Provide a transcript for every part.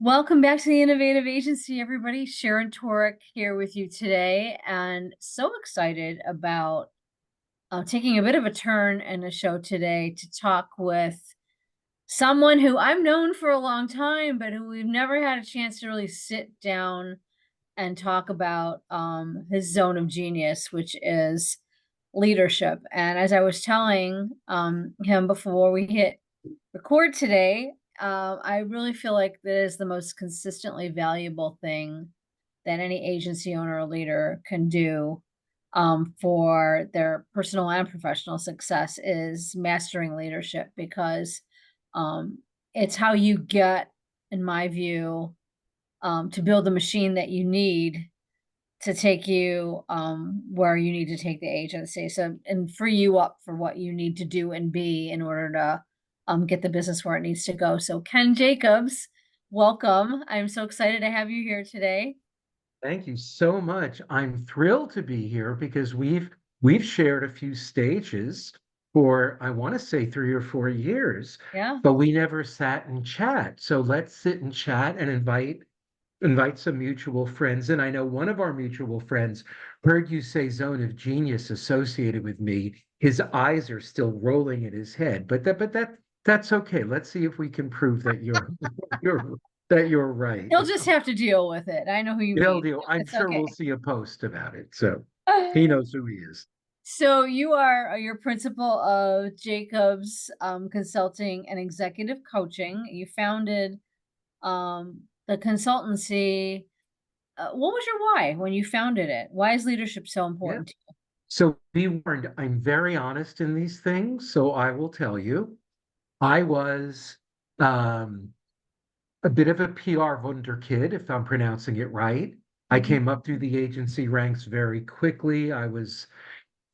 Welcome back to the Innovative Agency, everybody. Sharon Torek here with you today, and so excited about taking a bit of a turn in the show today to talk with someone who I've known for a long time, but who we've never had a chance to really sit down and talk about his zone of genius, which is leadership. And as I was telling him before we hit record today, I really feel like that is the most consistently valuable thing that any agency owner or leader can do for their personal and professional success is mastering leadership because um, it's how you get, in my view, to build the machine that you need to take you where you need to take the agency. So, and free you up for what you need to do and be in order to get the business where it needs to go. So, Ken Jacobs, welcome. I'm so excited to have you here today. Thank you so much. I'm thrilled to be here because we've shared a few stages for I want to say 3 or 4 years, Yeah. but we never sat and chat. So let's sit and chat and invite some mutual friends. And I know one of our mutual friends heard you say zone of genius associated with me. His eyes are still rolling in his head, but that's okay. Let's see if we can prove that you're that you're right. He'll just have to deal with it. I know who you He'll mean. deal. I'm It's sure okay. we'll see a post about it. So he knows who he is. So you are your principal of Jacobs Consulting and Executive Coaching. You founded the consultancy. What was your why when you founded it? Why is leadership so Yeah. important to So be warned, I'm very honest in these things. So I will tell you, I was um, a bit of a PR wunderkid, if I'm pronouncing it right. I you? came up through the agency ranks very quickly. I was,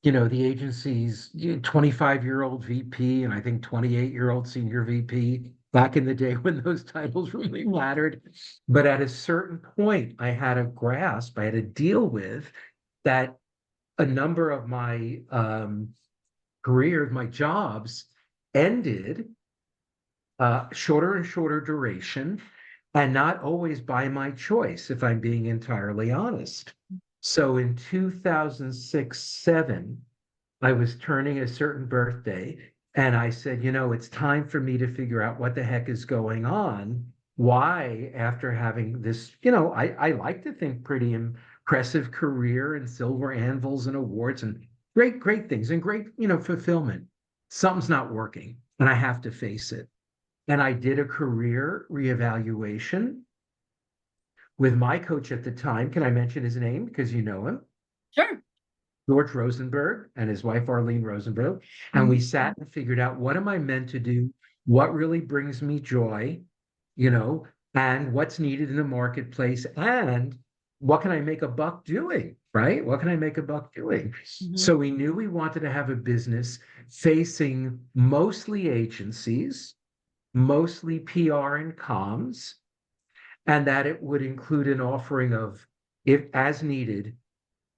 the agency's 25-year-old VP and I think 28-year-old senior VP back in the day when those titles really mattered. But at a certain point, I had a grasp, I had to deal with that a number of my careers, my jobs ended shorter and shorter duration, and not always by my choice, if I'm being entirely honest. So in 2006, 7, I was turning a certain birthday, and I said, it's time for me to figure out what the heck is going on. Why, after having this, I like to think pretty impressive career and silver anvils and awards and great, great things and great, fulfillment. Something's not working, and I have to face it. And I did a career reevaluation with my coach at the time. Can I mention his name because you know him? Sure. George Rosenberg and his wife Arlene Rosenberg. And we Mhm. sat and figured out, what am I meant to do? What really brings me joy, you know, and what's needed in the marketplace, and what can I make a buck doing, right? What can I make a buck doing? Mhm. So we knew we wanted to have a business facing mostly agencies, mostly PR and comms, and that it would include an offering of, if as needed,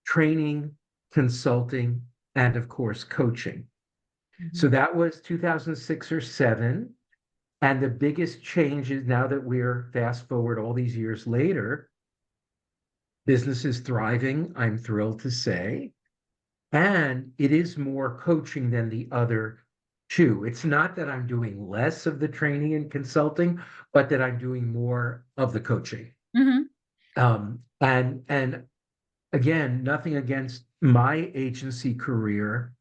training, consulting, and of course, coaching. So Mhm. that was 2006 or 7. And the biggest change is, now that we're fast forward all these years later, business is thriving, I'm thrilled to say. And it is more coaching than the other two. It's not that I'm doing less of the training and consulting, but that I'm doing more of the coaching. Mhm. And again, nothing against my agency career,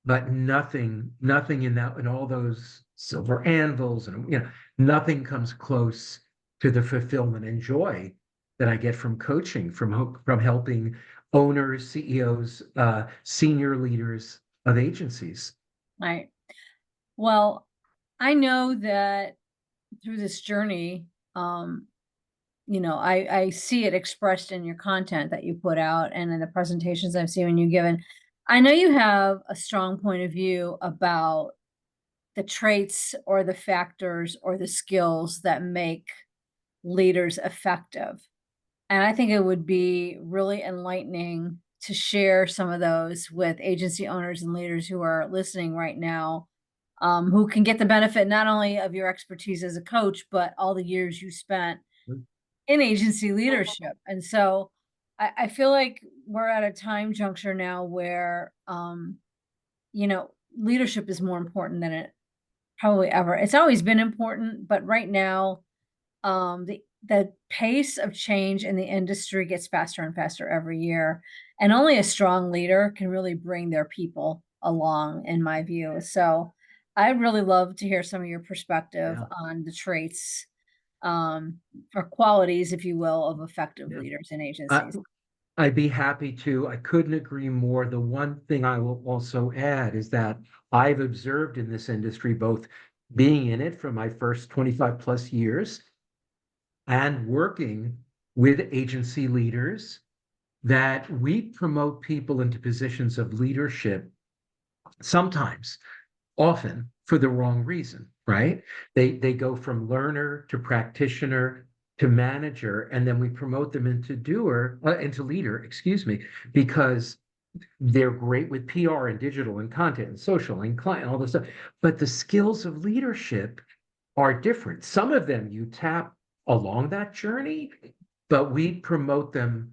but nothing in all those silver anvils, and nothing comes close to the fulfillment and joy that I get from coaching, from helping owners, CEOs, senior leaders of agencies. Right. Well, I know that through this journey, um, I see it expressed in your content that you put out and in the presentations I've seen when you've given. I know you have a strong point of view about the traits or the factors or the skills that make leaders effective. And I think it would be really enlightening to share some of those with agency owners and leaders who are listening right now, who can get the benefit not only of your expertise as a coach, but all the years you spent in agency leadership. And so I feel like we're at a time juncture now where, leadership is more important than it probably ever. It's always been important, but right now, the pace of change in the industry gets faster and faster every year, and only a strong leader can really bring their people along, in my view. So, I'd really love to hear some of your perspective Yeah. on the traits, um, or qualities, if you will, of effective Yeah. leaders in I, agencies. I'd be happy to. I couldn't agree more. The one thing I will also add is that I've observed in this industry, both being in it for my first 25 plus years and working with agency leaders, that we promote people into positions of leadership sometimes, often for the wrong reason, right? They go from learner to practitioner to manager, and then we promote them into leader, excuse me, because they're great with PR and digital and content and social and client and all this stuff. But the skills of leadership are different. Some of them you tap along that journey, but we promote them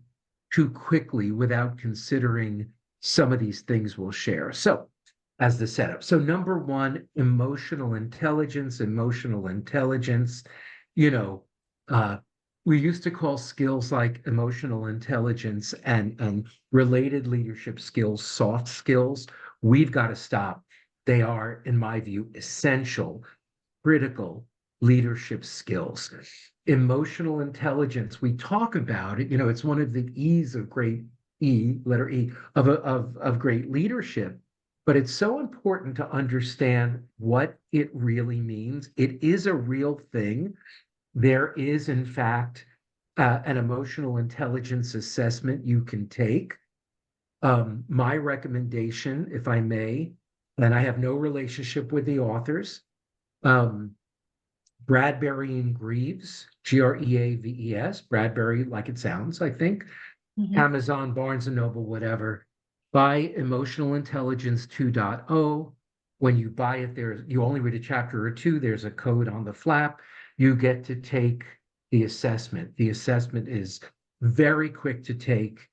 too quickly without considering some of these things we'll share. So, as the setup. So, number one, emotional intelligence. Emotional intelligence, you know, uh, we used to call skills like emotional intelligence and related leadership skills soft skills. We've got to stop. They are, in my view, essential, critical leadership skills. Emotional intelligence, we talk about it, it's one of the E's of great letter E, of great leadership. But it's so important to understand what it really means. It is a real thing. There is, in fact, an emotional intelligence assessment you can take. My recommendation, if I may, and I have no relationship with the authors, um, Bradbury and Greaves, Greaves, Bradbury, like it sounds, I think, Mhm. Amazon, Barnes and Noble, whatever. Buy Emotional Intelligence 2.0. When you buy it, you only read a chapter or two, there's a code on the flap. You get to take the assessment. The assessment is very quick to take.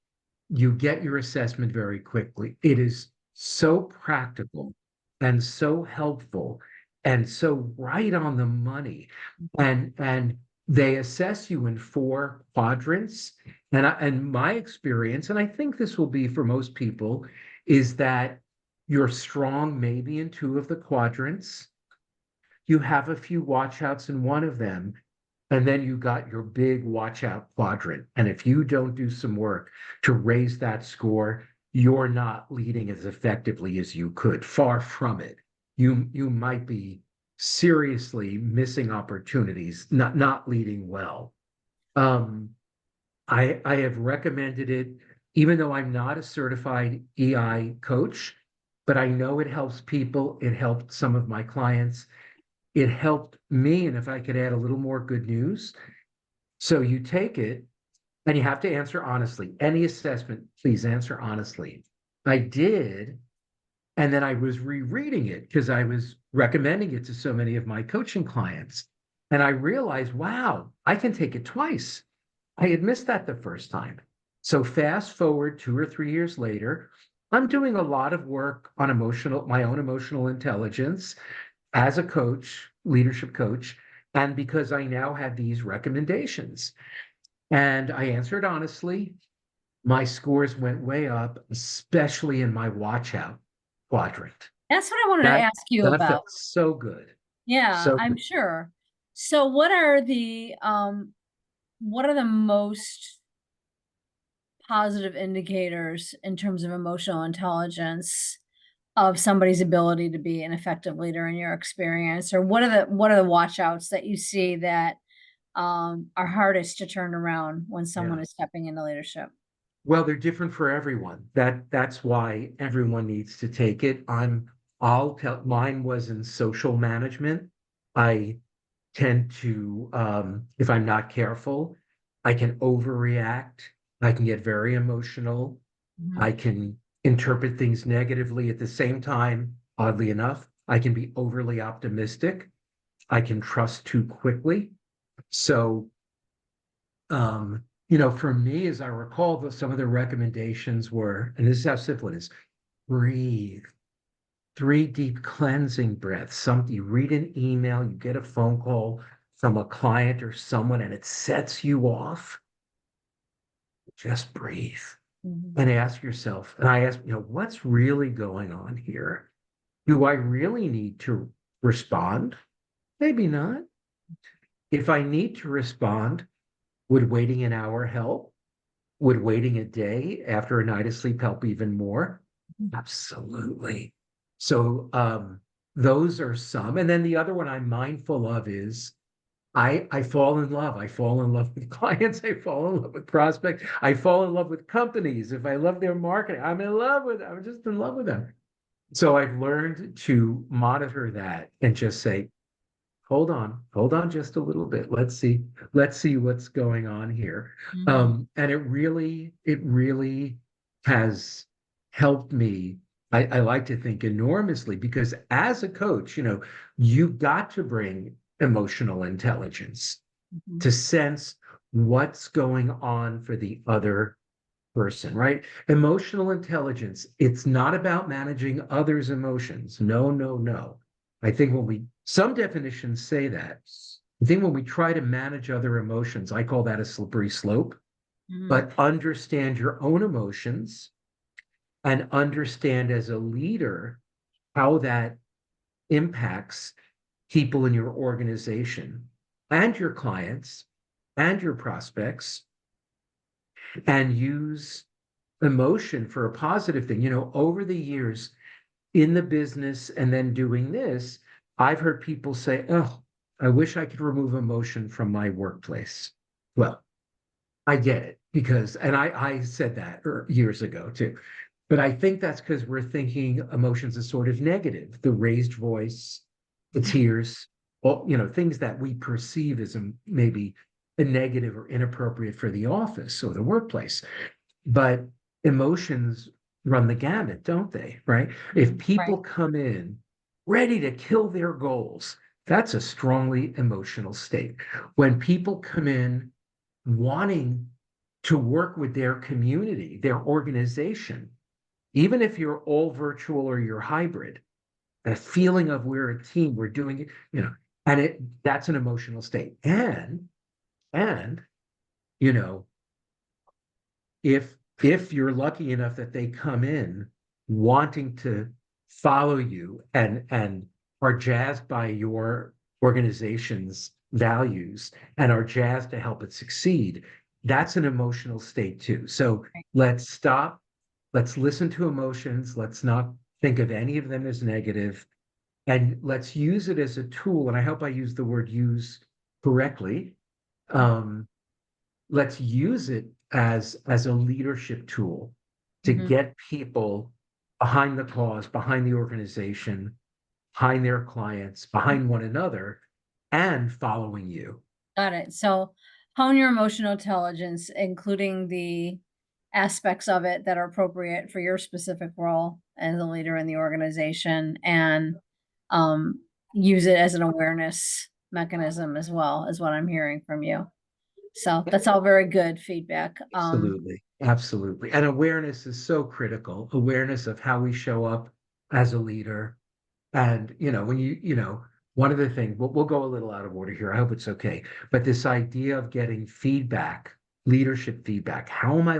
You get your assessment very quickly. It is so practical and so helpful and so right on the money. And they assess you in four quadrants. And my experience, and I think this will be for most people, is that you're strong maybe in two of the quadrants. You have a few watchouts in one of them, and then you got your big watch out quadrant. And if you don't do some work to raise that score, you're not leading as effectively as you could. Far from it. You might be seriously missing opportunities, not leading well. Um, I have recommended it, even though I'm not a certified EI coach, but I know it helps people. It helped some of my clients. It helped me. And if I could add a little more good news, so you take it and you have to answer honestly. Any assessment, please answer honestly. I did. And then I was rereading it because I was recommending it to so many of my coaching clients. And I realized, wow, I can take it twice. I had missed that the first time. So fast forward 2 or 3 years later, I'm doing a lot of work on my own emotional intelligence as a coach, leadership coach, and because I now had these recommendations. And I answered honestly. My scores went way up, especially in my watch out quadrant. That's what I wanted to That ask you that about. felt so good. Yeah, So I'm good. sure. So what are the most positive indicators in terms of emotional intelligence of somebody's ability to be an effective leader in your experience? Or what are the watch outs that you see that are hardest to turn around when someone Yeah. is stepping into leadership? Well, they're different for everyone. That's why everyone needs to take it. I'll tell mine was in social management. I tend to, if I'm not careful, I can overreact. I can get very emotional. Mhm. I can interpret things negatively at the same time, oddly enough. I can be overly optimistic. I can trust too quickly. So, for me, as I recall, some of the recommendations were, and this is how simple it is: breathe, 3 deep cleansing breaths. You read an email, you get a phone call from a client or someone, and it sets you off. Just breathe Mhm. and ask yourself, and I ask, what's really going on here? Do I really need to respond? Maybe not. If I need to respond, would waiting an hour help? Would waiting a day after a night of sleep help even more? Absolutely. So those are some. And then the other one I'm mindful of is I fall in love. I fall in love with clients. I fall in love with prospects. I fall in love with companies. If I love their marketing, I'm in love with them. I'm just in love with them. So I've learned to monitor that and just say, hold on just a little bit. Let's see what's going on here. Mhm. And it really has helped me. I like to think enormously because as a coach, you've got to bring emotional intelligence Mhm. to sense what's going on for the other person, right? Emotional intelligence, it's not about managing others' emotions. No, no, no. I think some definitions say that. I think when we try to manage other emotions, I call that a slippery slope, Mhm. but understand your own emotions and understand as a leader how that impacts people in your organization and your clients and your prospects and use emotion for a positive thing. Over the years in the business and then doing this, I've heard people say, "Oh, I wish I could remove emotion from my workplace." Well, I get it because, and I said that years ago too, but I think that's because we're thinking emotions as sort of negative, the raised voice, the tears, all, things that we perceive as maybe a negative or inappropriate for the office or the workplace. But emotions run the gamut, don't they? Right? If Mhm. Right. people come in ready to kill their goals, that's a strongly emotional state. When people come in wanting to work with their community, their organization, even if you're all virtual or you're hybrid, that feeling of we're a team, we're doing it, and that's an emotional state. And you know, if you're lucky enough that they come in wanting to follow you and are jazzed by your organization's values and are jazzed to help it succeed, that's an emotional state too. So Right. let's stop, let's listen to emotions, let's not think of any of them as negative, and let's use it as a tool. And I hope I use the word use correctly. um, let's use it as a leadership tool to Mhm. get people behind the cause, behind the organization, behind their clients, behind one another, and following you. Got it. So hone your emotional intelligence, including the aspects of it that are appropriate for your specific role as a leader in the organization, and um, use it as an awareness mechanism as well, is what I'm hearing from you. So that's all very good feedback. Absolutely. Absolutely. And awareness is so critical. Awareness of how we show up as a leader. And, when one of the things, we'll go a little out of order here. I hope it's okay. But this idea of getting feedback, leadership feedback, how am I,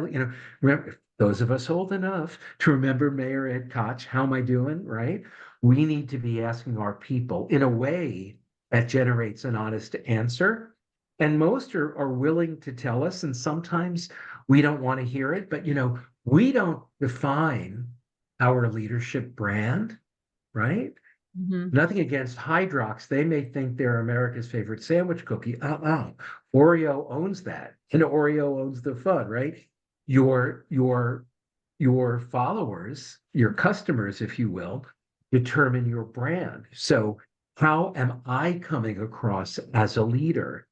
remember, those of us old enough to remember Mayor Ed Koch, how am I doing, right? We need to be asking our people in a way that generates an honest answer. And most are willing to tell us. And sometimes we don't want to hear it. But, we don't define our leadership brand, right? Mhm. Nothing against Hydrox. They may think they're America's favorite sandwich cookie. Oreo owns that, and Oreo owns the fun, right? Your your your followers, your customers, if you will, determine your brand. So how am I coming across as a leader?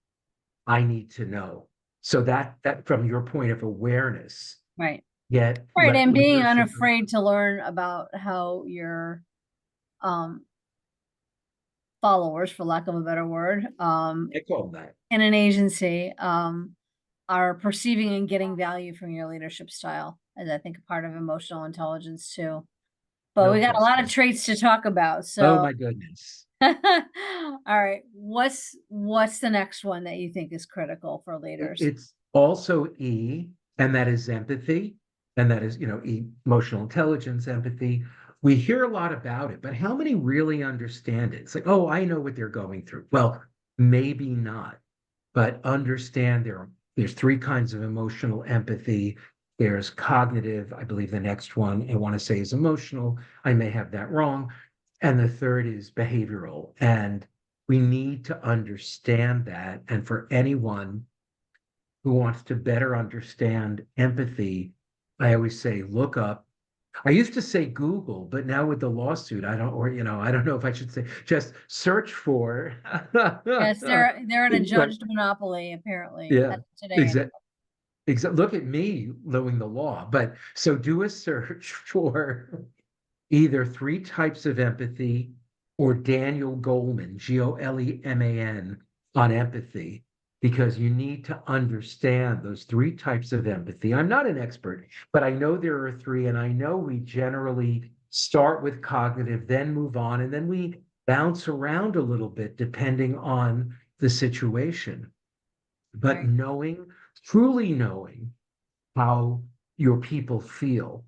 I need to know. So that from your point of awareness, Right. yet Right. let And being leadership. unafraid to learn about how your um followers, for lack of a better word, I call them that. in an agency, are perceiving and getting value from your leadership style, as I think a part of emotional intelligence too. But No we got a lot of question. traits to talk about. Oh So, my goodness. all right, what's the next one that you think is critical for leaders? It's also E, and that is empathy, and that is, emotional intelligence, empathy. We hear a lot about it, but how many really understand it? It's like, oh, I know what they're going through. Well, maybe not, but understand there's three kinds of emotional empathy. There's cognitive, I believe the next one I want to say is emotional. I may have that wrong. And the third is behavioral. And we need to understand that. And for anyone who wants to better understand empathy, I always say, look up. I used to say Google, but now with the lawsuit, I don't, or, I don't know if I should say, just search for, Yes, they're in a like, judged monopoly, apparently, yeah, as of today. exactly. Look at me knowing the law, but so do a search for either three types of empathy or Daniel Goleman, Goleman, on empathy, because you need to understand those three types of empathy. I'm not an expert, but I know there are three, and I know we generally start with cognitive, then move on, and then we bounce around a little bit depending on the situation. But Right. knowing, truly knowing how your people feel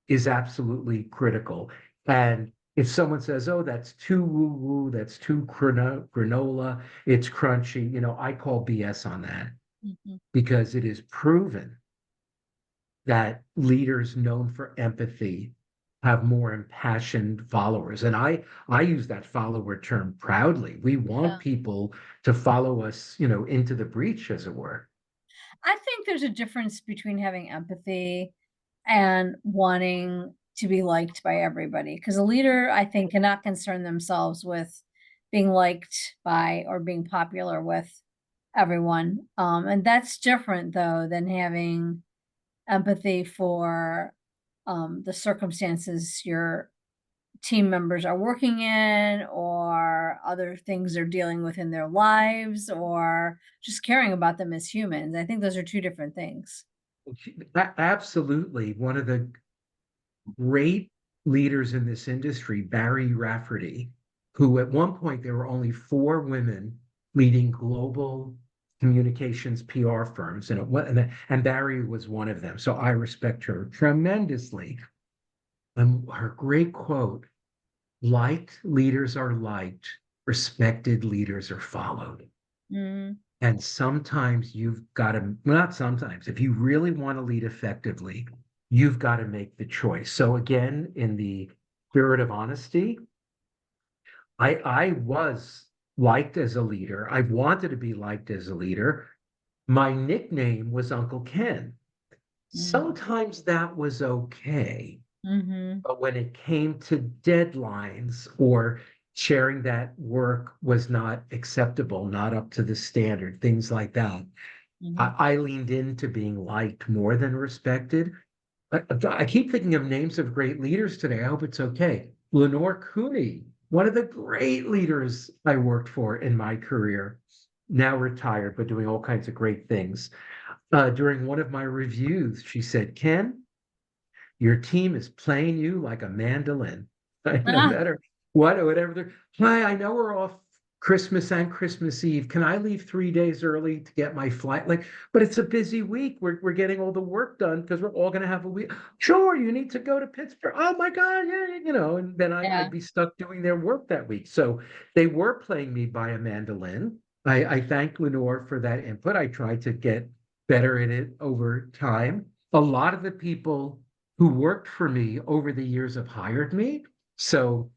is absolutely critical. And if someone says, oh, that's too woo woo, that's too granola, it's crunchy, I call BS on that Mhm. because it is proven that leaders known for empathy have more impassioned followers. And I use that follower term proudly. We want Yeah. people to follow us, into the breach, as it were. I think there's a difference between having empathy and wanting to be liked by everybody. Because a leader, I think, cannot concern themselves with being liked by or being popular with everyone. And that's different though than having empathy for the circumstances your team members are working in or other things they're dealing with in their lives or just caring about them as humans. I think those are two different things. Absolutely. One of the great leaders in this industry, Barry Rafferty, who at one point there were only four women leading global communications PR firms, and Barry was one of them. So I respect her tremendously. And her great quote: "Liked leaders are liked, respected leaders are followed." Mm, And sometimes you've got to, well, not sometimes, if you really want to lead effectively, you've got to make the choice. So again, in the spirit of honesty, I was liked as a leader. I wanted to be liked as a leader. My nickname was Uncle Ken. mm, Sometimes that was okay. mhm, But when it came to deadlines or sharing that work was not acceptable, not up to the standard, things like that, mhm. I leaned into being liked more than respected. I keep thinking of names of great leaders today. I hope it's okay. Lenore Cooney, one of the great leaders I worked for in my career, now retired, but doing all kinds of great things. During one of my reviews, she said, Ken, your team is playing you like a mandolin. No Ah, matter whatever they're, hi, I know we're off Christmas and Christmas Eve. Can I leave 3 days early to get my flight? Like, but it's a busy week. We're getting all the work done because we're all gonna have a week. Sure, you need to go to Pittsburgh. Oh my God, yeah, and then yeah. I'd be stuck doing their work that week. So they were playing me by a mandolin. I thank Lenore for that input. I tried to get better at it over time. A lot of the people who worked for me over the years have hired me. So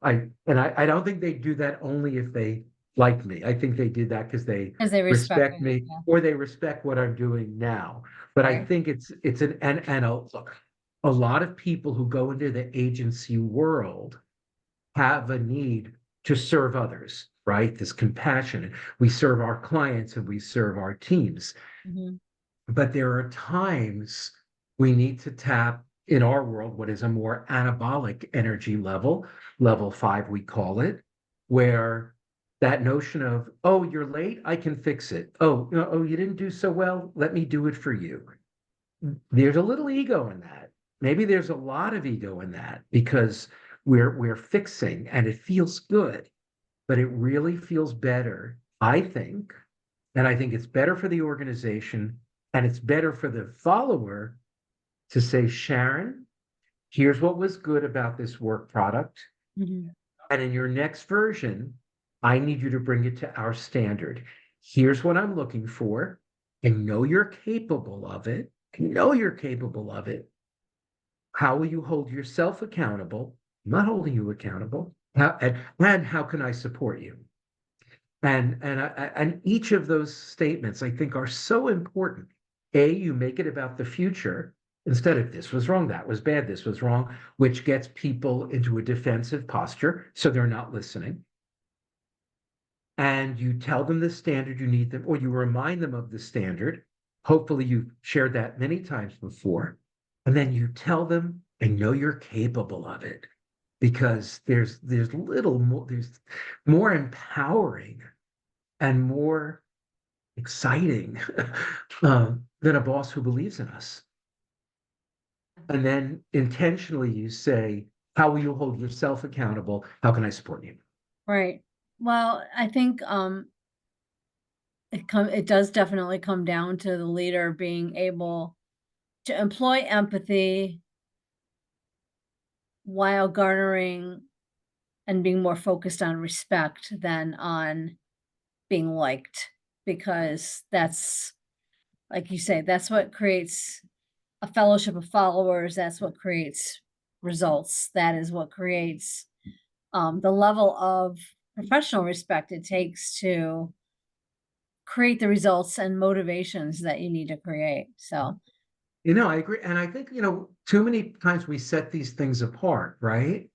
I don't think they do that only if they like me. I think they did that because they Because they respect respect it. me Yeah. or they respect what I'm doing now. But I Right. think it's an and look, a lot of people who go into the agency world have a need to serve others, right? This compassion. We serve our clients and we serve our teams. Mhm. But there are times we need to tap in our world what is a more anabolic energy level, level 5, we call it, where that notion of, oh, you're late, I can fix it. Oh, oh, you didn't do so well, let me do it for you. There's a little ego in that. Maybe there's a lot of ego in that because we're fixing and it feels good, but it really feels better, I think. And I think it's better for the organization and it's better for the follower to say, Sharon, here's what was good about this work product. Mhm. And in your next version, I need you to bring it to our standard. Here's what I'm looking for. I know you're capable of it. I know you're capable of it. How will you hold yourself accountable? I'm not holding you accountable. And how can I support you? And each of those statements I think are so important. A, you make it about the future instead of this was wrong, that was bad, this was wrong, which gets people into a defensive posture, so they're not listening. And you tell them the standard you need them, or you remind them of the standard. Hopefully, you've shared that many times before. And then you tell them, I know you're capable of it because there's little more, there's more empowering and more exciting than a boss who believes in us. And then intentionally you say, how will you hold yourself accountable? How can I support you? Right. Well, I think, it does definitely come down to the leader being able to employ empathy while garnering and being more focused on respect than on being liked, because that's, like you say, that's what creates a fellowship of followers, that's what creates results, that is what creates, the level of professional respect it takes to create the results and motivations that you need to create, so I agree. And I think, too many times we set these things apart, right?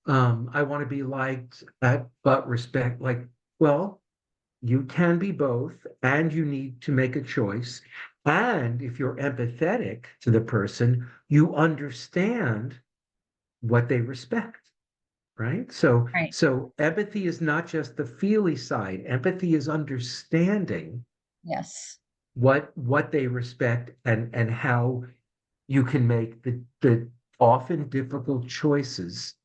I want to be liked but respect, like, well, you can be both, and you need to make a choice. And if you're empathetic to the person, you understand what they respect, right? So, right, so empathy is not just the feely side. Empathy is understanding yes, what they respect and how you can make the often difficult choices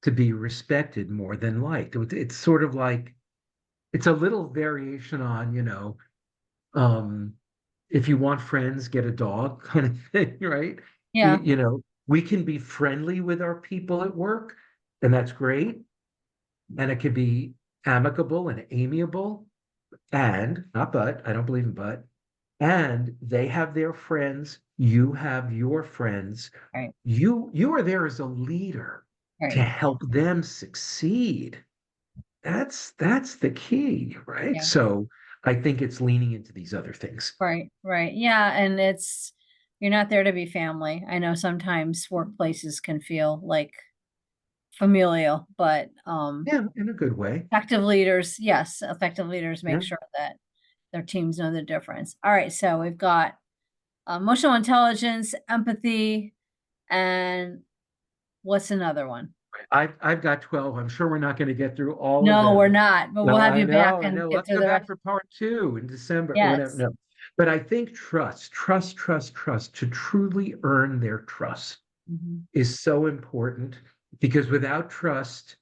to be respected more than liked. It's sort of like it's a little variation on, um, if you want friends, get a dog kind of thing, right? yeah, We can be friendly with our people at work, and that's great. And it can be amicable and amiable, and not but, I don't believe in but, and they have their friends, you have your friends. right, You are there as a leader to right, help them succeed. That's the key, right? yeah. So I think it's leaning into these other things. Right, right. Yeah, and it's you're not there to be family. I know sometimes workplaces can feel like familial, but Yeah, in a good way. effective leaders, yes, effective leaders Yeah. make sure that their teams know the difference. All right, so we've got emotional intelligence, empathy, and what's another one? I've got 12. I'm sure we're not going to get through all of No, we're them. not, but we'll No, have I you back know, I and know. get Let's through go the back rest. for part two in December, whenever. Yes. No, but I think trust to truly earn their trust Mhm. is so important because without trust,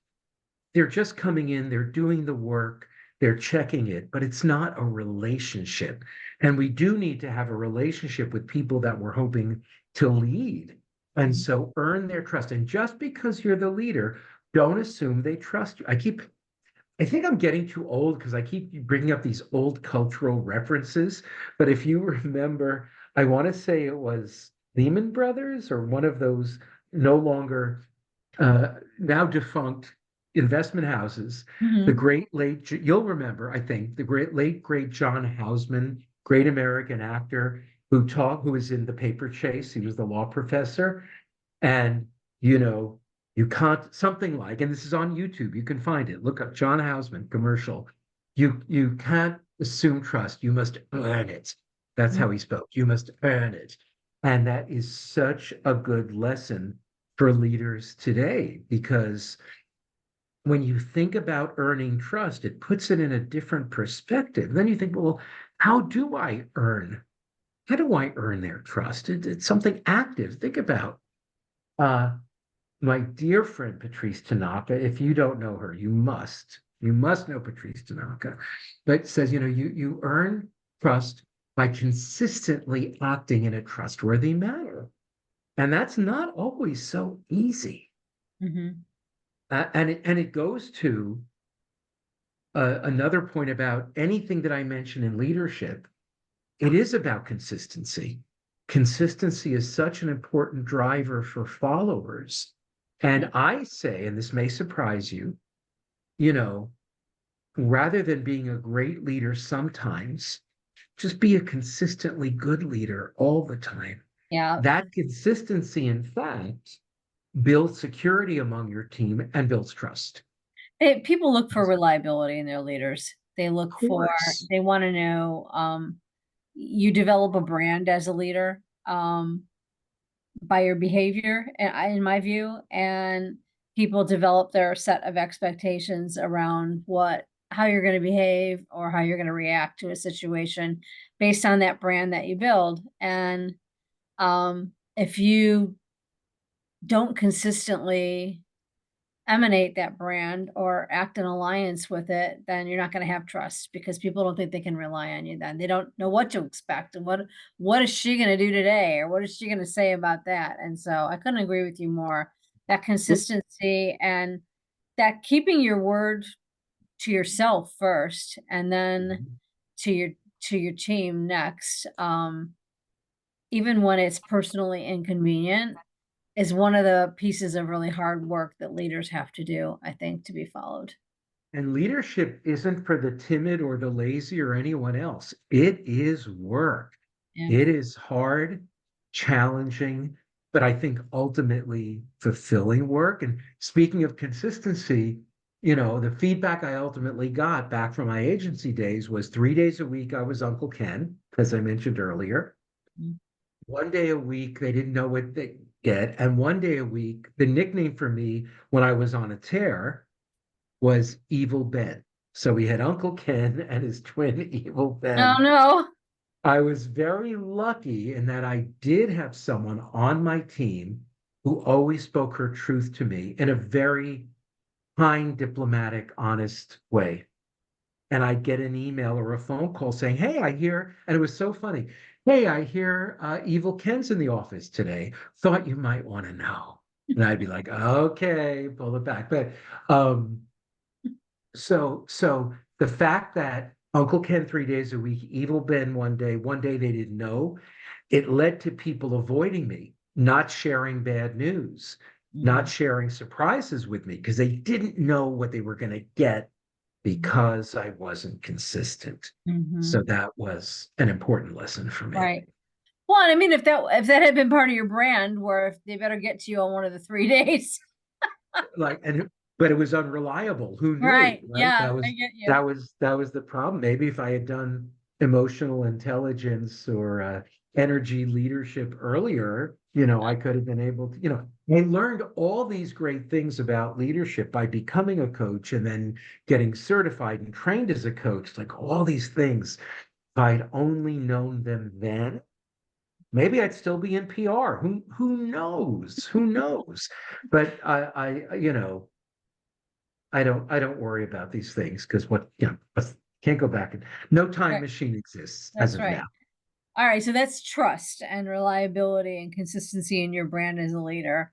they're just coming in, they're doing the work, they're checking it, but it's not a relationship. And we do need to have a relationship with people that we're hoping to lead. And Mhm. so earn their trust. And just because you're the leader, don't assume they trust you. I think I'm getting too old because I keep bringing up these old cultural references. But if you remember, I want to say it was Lehman Brothers or one of those no longer now defunct investment houses. The Mhm. great late, you'll remember, I think, the great John Houseman, great American actor who was in The Paper Chase. He was the law professor. And, you know, you can't, something like, and this is on YouTube, you can find it. Look up John Houseman commercial. You can't assume trust. You must earn it. That's Mhm. how he spoke. You must earn it. And that is such a good lesson for leaders today because when you think about earning trust, it puts it in a different perspective. Then you think, well, how do I earn? How do I earn their trust? It's something active. Think about uh, my dear friend Patrice Tanaka. If you don't know her, you must. You must know Patrice Tanaka. But says, you earn trust by consistently acting in a trustworthy manner. And that's not always so easy. Hmm. And it goes to another point about anything that I mention in leadership. It is about consistency. Consistency is such an important driver for followers. Yeah. And I say, and this may surprise you, you know, rather than being a great leader sometimes, just be a consistently good leader all the time. Yeah. That consistency, in fact, builds security among your team and builds trust. People look for reliability in their leaders. They Of look for, course. they want to know, you develop a brand as a leader, by your behavior, in my view, and people develop their set of expectations around how you're going to behave or how you're going to react to a situation based on that brand that you build. And if you don't consistently emanate that brand or act in alliance with it, then you're not going to have trust because people don't think they can rely on you then. They don't know what to expect and what is she going to do today or what is she going to say about that? And so I couldn't agree with you more. That consistency and that keeping your word to yourself first and then to your to your team next, even when it's personally inconvenient, is one of the pieces of really hard work that leaders have to do, I think, to be followed. And leadership isn't for the timid or the lazy or anyone else. It is work. Yeah. It is hard, challenging, but I think ultimately fulfilling work. And speaking of consistency, the feedback I ultimately got back from my agency days was 3 days a week I was Uncle Ken, as I mentioned earlier. Mm. One day a week they didn't know what they get. And one day a week, the nickname for me when I was on a tear was Evil Ben. So we had Uncle Ken and his twin Evil Oh, Ben. no. I was very lucky in that I did have someone on my team who always spoke her truth to me in a very kind, diplomatic, honest way. And I'd get an email or a phone call saying, "Hey, I hear," and it was so funny. "Hey, I hear Evil Ken's in the office today. Thought you might want to know." And I'd be like, "Okay, pull it back." But um, so the fact that Uncle Ken 3 days a week, Evil Ben one day they didn't know, it led to people avoiding me, not sharing bad news, not Mhm, sharing surprises with me because they didn't know what they were going to get mhm, because I wasn't consistent. So mhm. that was an important lesson for me. Right. Well, and I mean, if that had been part of your brand, where if they better get to you on one of the 3 days. Like, and but it was unreliable. Who knew, Right. right? Yeah, That I was get you. that was that was the problem. Maybe if I had done emotional intelligence or energy leadership earlier, I could have been able to, I learned all these great things about leadership by becoming a coach and then getting certified and trained as a coach, like all these things. If I'd only known them then, maybe I'd still be in PR. Who knows? Who knows? But I don't worry about these things because can't go back and no time Right. machine exists as That's of now. right. All right, so that's trust and reliability and consistency in your brand as a leader.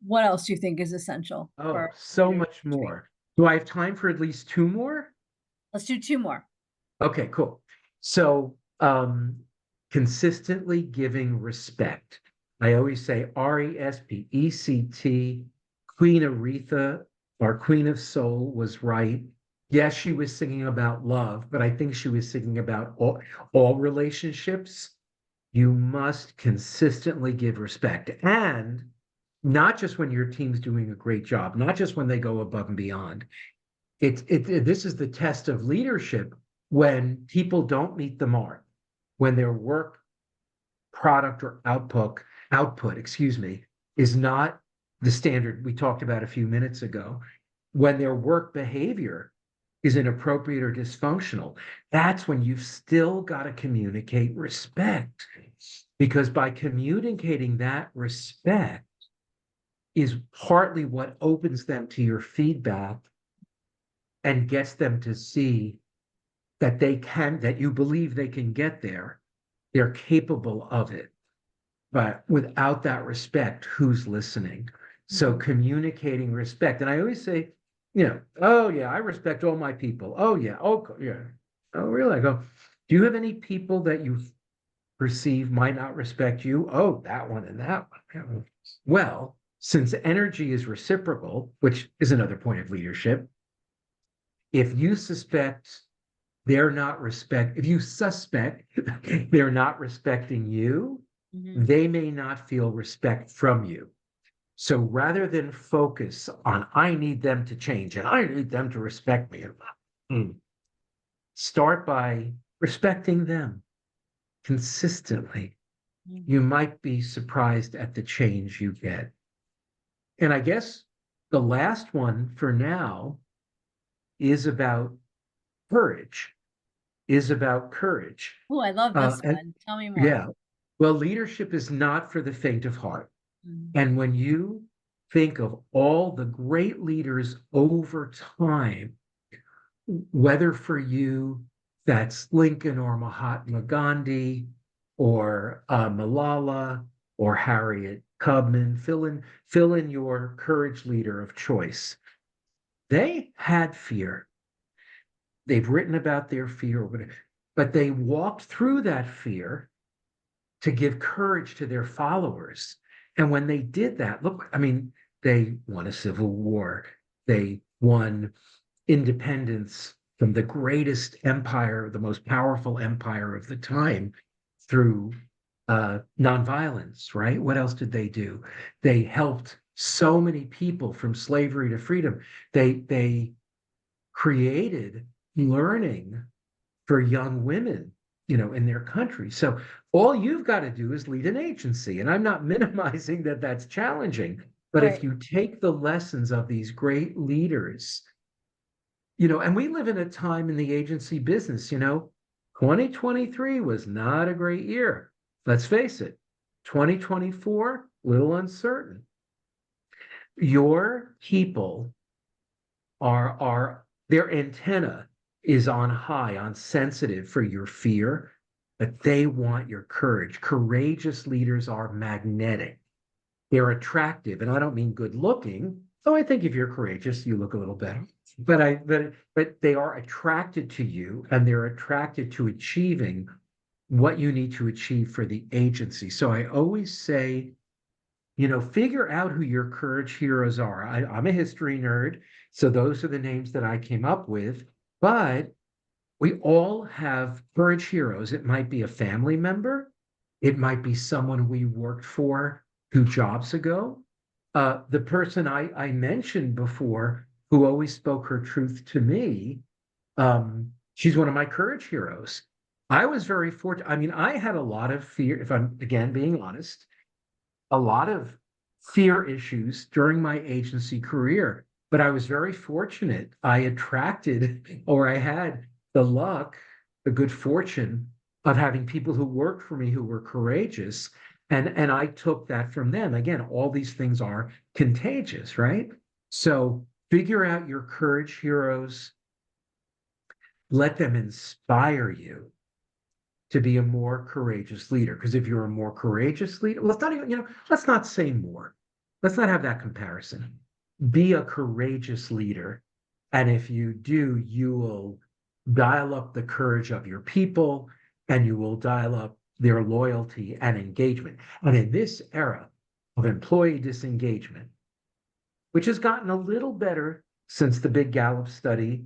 What else do you think is essential Oh, for so leaders much to treat? more. Do I have time for at least two more? Let's do 2 more. Okay, cool. So, consistently giving respect. I always say RESPECT. Queen Aretha, our Queen of Soul, was right. Yes, she was singing about love, but I think she was singing about all relationships. You must consistently give respect. And not just when your team's doing a great job, not just when they go above and beyond. This is the test of leadership when people don't meet the mark, when their work product or output, excuse me, is not the standard we talked about a few minutes ago. when their work behavior is inappropriate or dysfunctional, that's when you've still got to communicate respect. Because by communicating that respect is partly what opens them to your feedback and gets them to see that they can, that you believe they can get there. They're capable of it. But without that respect, who's listening? So Mhm. communicating respect. And I always say, oh yeah, I respect all my people. Oh yeah, oh yeah. Oh really? I go, do you have any people that you perceive might not respect you? Oh, that one and that one. Yeah. Well, since energy is reciprocal, which is another point of leadership, if you suspect if you suspect they're not respecting you, Mhm. they may not feel respect from you. So rather than focus on, I need them to change and I need them to respect me, start by respecting them consistently. Mhm. You might be surprised at the change you get. And I guess the last one for now is about courage, is about courage. Oh, I love this And one. Tell me more. yeah, well, leadership is not for the faint of heart. Mhm. And when you think of all the great leaders over time, whether for you that's Lincoln or Mahatma Gandhi or Malala or Harriet Tubman, fill in your courage leader of choice. They had fear. They've written about their fear, but they walked through that fear to give courage to their followers. And when they did that, look, I mean, they won a civil war. They won independence from the greatest empire, the most powerful empire of the time through nonviolence, right? What else did they do? They helped so many people from slavery to freedom. They created learning for young women, in their country. So all you've got to do is lead an agency. And I'm not minimizing that that's challenging, but if Right. you take the lessons of these great leaders, and we live in a time in the agency business, 2023 was not a great year. Let's face it. 2024, little uncertain. Your people are their antenna is on high, on sensitive for your fear, but they want your courage. Courageous leaders are magnetic. They're attractive, and I don't mean good looking. Though I think if you're courageous, you look a little better. But they are attracted to you, and they're attracted to achieving what you need to achieve for the agency. So I always say, figure out who your courage heroes are. I'm a history nerd, so those are the names that I came up with. But we all have courage heroes. It might be a family member, it might be someone we worked for 2 jobs ago. The person I mentioned before, who always spoke her truth to me, she's one of my courage heroes. I was very fortunate. I mean, I had a lot of fear, if I'm again being honest, a lot of fear issues during my agency career, but I was very fortunate. I attracted, or I had the luck, the good fortune of having people who worked for me who were courageous. And I took that from them. Again, all these things are contagious, right? So figure out your courage heroes, let them inspire you to be a more courageous leader. Because if you're a more courageous leader, let's not even, let's not say more. Let's not have that comparison. Be a courageous leader. And if you do, you will dial up the courage of your people and you will dial up their loyalty and engagement. And in this era of employee disengagement, which has gotten a little better since the big Gallup study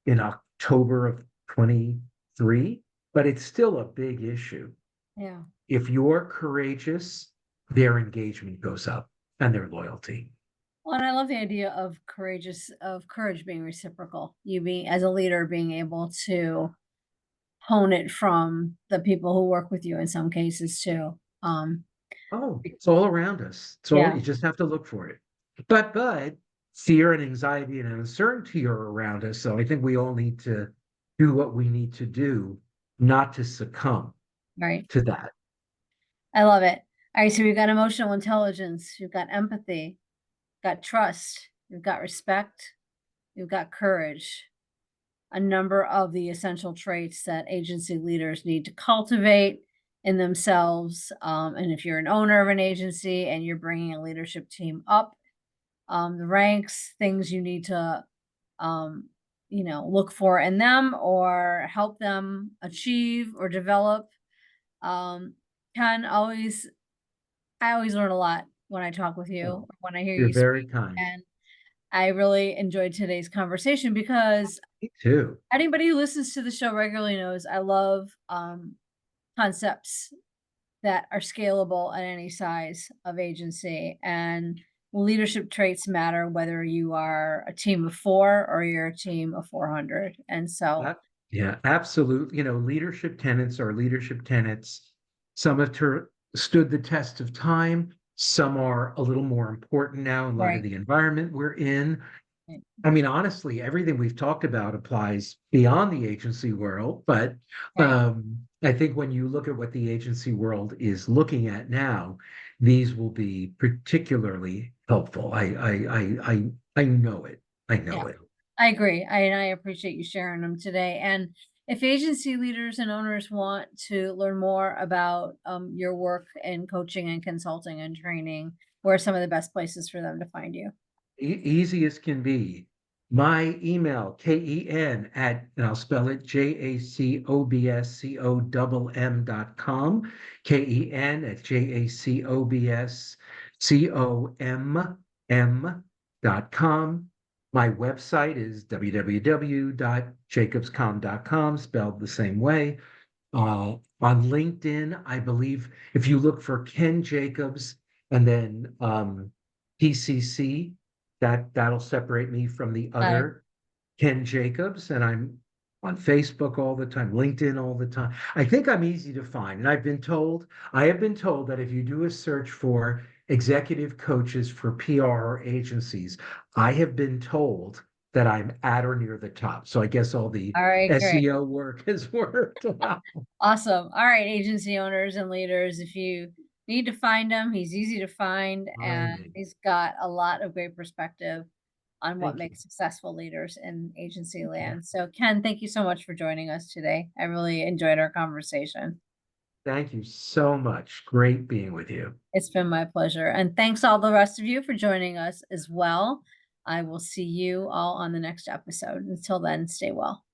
in October of 23, but it's still a big issue. Yeah. If you're courageous, their engagement goes up and their loyalty. Well, and I love the idea of courage being reciprocal. You being as a leader being able to hone it from the people who work with you in some cases too. Oh, it's all around us. It's all Yeah. you just have to look for it. But fear and anxiety and uncertainty are around us. So I think we all need to do what we need to do not to succumb Right. to that. I love it. All right, so we've got emotional intelligence, you've got empathy, got trust, you've got respect, you've got courage, a number of the essential traits that agency leaders need to cultivate in themselves. And if you're an owner of an agency and you're bringing a leadership team up the ranks, things you need to, um, look for in them or help them achieve or develop. Um, can always, I always learn a lot when I talk with you, Oh, or when I hear you're you speak. very kind. And I really enjoyed today's conversation because Me too. anybody who listens to the show regularly knows I love concepts that are scalable at any size of agency. And leadership traits matter whether you are a team of 4 or you're a team of 400. And so, That, yeah, absolutely. Leadership tenets are leadership tenets. Some have stood the test of time. Some are a little more important now in light of right, the environment we're in. right, I mean, honestly, everything we've talked about applies beyond the agency world. But right. I think when you look at what the agency world is looking at now, these will be particularly helpful. I know it. I Yeah, know it. I agree. I appreciate you sharing them today. And if agency leaders and owners want to learn more about your work in coaching and consulting and training, where are some of the best places for them to find you? Easy as can be. My email, KEN and I'll spell it JACOBSCOMM.com, KEN@JACOBSCOMM.com. My website is www.jacobscom.com, spelled the same way. On LinkedIn, I believe if you look for Ken Jacobs and then PCC, that'll separate me from the Got it. other Ken Jacobs, and I'm on Facebook all the time, LinkedIn all the time. I think I'm easy to find, and I have been told that if you do a search for executive coaches for PR or agencies, I have been told that I'm at or near the top. So I guess all the All right, great. SEO work has worked. Awesome. All right, agency owners and leaders, if you need to find him, he's easy to find and Blimey. he's got a lot of great perspective on what Thank you. makes successful leaders in agency Yeah. land. So, Ken, thank you so much for joining us today. I really enjoyed our conversation. Thank you so much. Great being with you. It's been my pleasure. And thanks all the rest of you for joining us as well. I will see you all on the next episode. Until then, stay well.